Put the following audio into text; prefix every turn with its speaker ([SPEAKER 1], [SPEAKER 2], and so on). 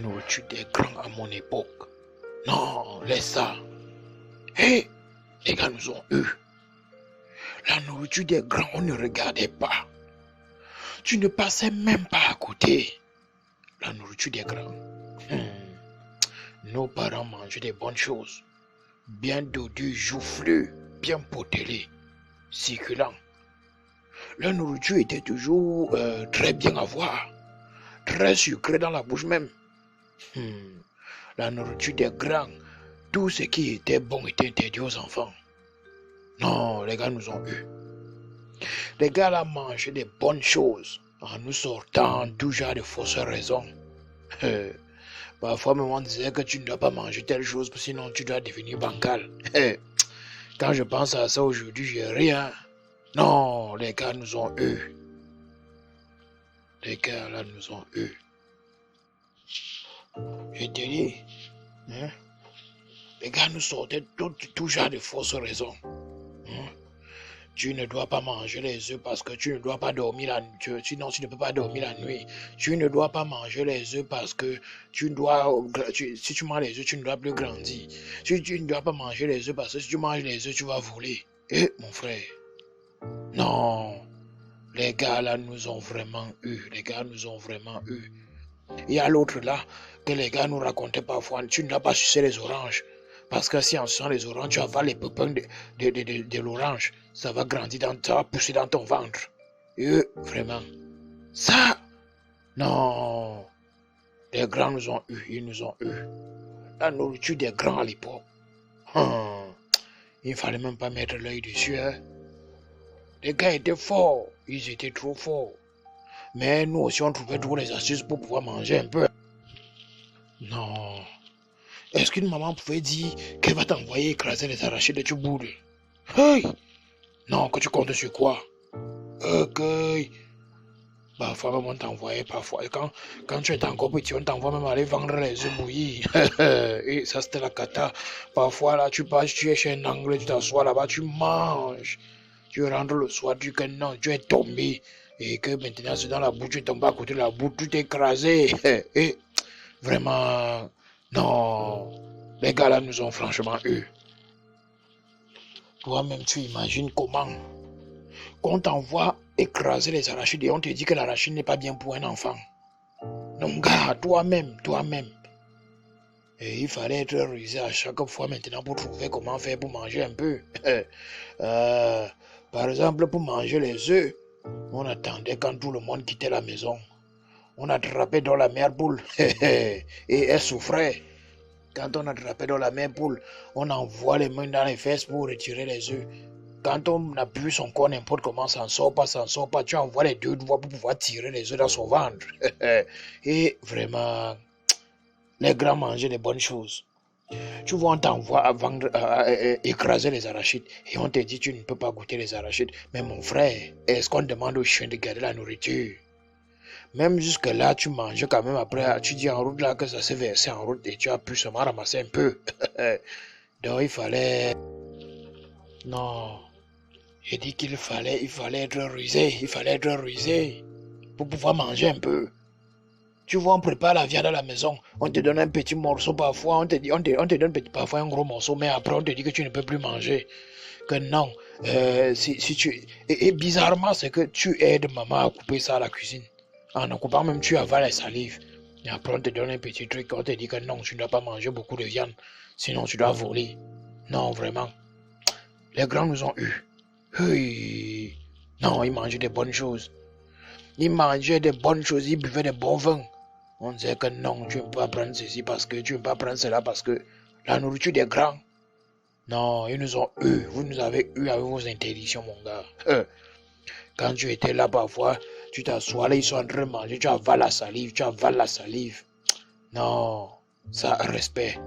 [SPEAKER 1] nourriture des grands à mon époque. Non, laisse ça. Hé, les gars nous ont eu. La nourriture des grands, on ne regardait pas. Tu ne passais même pas à côté. La nourriture des grands. Nos parents mangeaient des bonnes choses. Bien dodus, joufflus, bien potelés, circulants. La nourriture était toujours très bien à voir. Très sucrée dans la bouche même. La nourriture des grands, tout ce qui était bon était interdit aux enfants. Non, les gars nous ont eu. Les gars là mangeaient des bonnes choses en nous sortant tout genre de fausses raisons. Parfois même on disait que tu ne dois pas manger telle chose sinon tu dois devenir bancal. Quand je pense à ça aujourd'hui, j'ai rien. Non, les gars nous ont eu. Les gars là nous ont eu. Je te dis, les gars nous sortaient tout genre de fausses raisons. Tu ne dois pas manger les œufs parce que tu ne dois pas dormir la nuit. Sinon, tu ne peux pas dormir la nuit. Tu ne dois pas manger les œufs parce que si tu manges les œufs, tu ne dois plus grandir. Tu ne dois pas manger les œufs parce que si tu manges les œufs, tu vas voler. Mon frère. Non. Les gars là nous ont vraiment eu. Les gars nous ont vraiment eu. Il y a l'autre là que les gars nous racontaient parfois. Tu ne dois pas sucer les oranges. Parce que si en suçant les oranges, tu avales les pépins de l'orange, ça va grandir ça va pousser dans ton ventre. Vraiment. Ça, non. Les grands nous ont eu, ils nous ont eu. La nourriture des grands à l'époque. Il ne fallait même pas mettre l'œil dessus. Les gars étaient forts, ils étaient trop forts. Mais nous aussi, on trouvait toujours les astuces pour pouvoir manger un peu. Non. Est-ce qu'une maman pouvait dire qu'elle va t'envoyer écraser les arachides de tu boules? Hey! Non, que tu comptes sur quoi? Ok. Parfois même on t'envoyait, parfois. Quand tu étais encore petit, on t'envoie même aller vendre les œufs bouillis. Et ça c'était la cata. Parfois là, tu passes, tu es chez un anglais, tu t'assois là-bas, tu manges. Tu rentres le soir, tu dis que non, tu es tombé. Et que maintenant c'est dans la bouche, tu es tombé à côté de la bouche, tu t'es écrasé. Et vraiment, non. Les gars là nous ont franchement eu. Toi-même, tu imagines comment qu'on t'envoie écraser les arachides et on te dit que l'arachide n'est pas bien pour un enfant. Donc, gars, toi-même. Et il fallait être rusé à chaque fois maintenant pour trouver comment faire pour manger un peu. Par exemple, pour manger les œufs, on attendait quand tout le monde quittait la maison. On attrapait dans la mère poule et elle souffrait. Quand on attrapait dans la mère poule, on envoie les mains dans les fesses pour retirer les œufs. Quand on appuie son corps n'importe comment, ça ne sort pas, tu envoies les deux doigts pour pouvoir tirer les œufs dans son ventre. Et vraiment, les grands mangeaient des bonnes choses. Tu vois, on t'envoie écraser les arachides et on te dit tu ne peux pas goûter les arachides. Mais mon frère, est-ce qu'on demande aux chiens de garder la nourriture? Même jusque-là, tu manges quand même après, tu dis en route là que ça s'est versé en route et tu as pu seulement ramasser un peu. Donc il fallait... Non. J'ai dit qu'il fallait être rusé, pour pouvoir manger un peu. Tu vois, on prépare la viande à la maison, on te donne un petit morceau parfois, on te donne parfois un gros morceau, mais après on te dit que tu ne peux plus manger. Que non, si tu... Et bizarrement, c'est que tu aides maman à couper ça à la cuisine. En coupant même, tu avales la salive. Et après, on te donne un petit truc, on te dit que non, tu ne dois pas manger beaucoup de viande, sinon tu dois voler. Non, vraiment. Les grands nous ont eu. Oui. Non, ils mangeaient des bonnes choses. Ils buvaient des bons vins. On disait que non, tu ne peux pas prendre ceci parce que tu ne peux pas prendre cela parce que la nourriture des grands. Non, ils nous ont eu. Vous nous avez eu avec vos interdictions, mon gars. Quand tu étais là parfois, tu t'assois là, ils sont en train de manger, tu avales la salive. Non, ça, respect.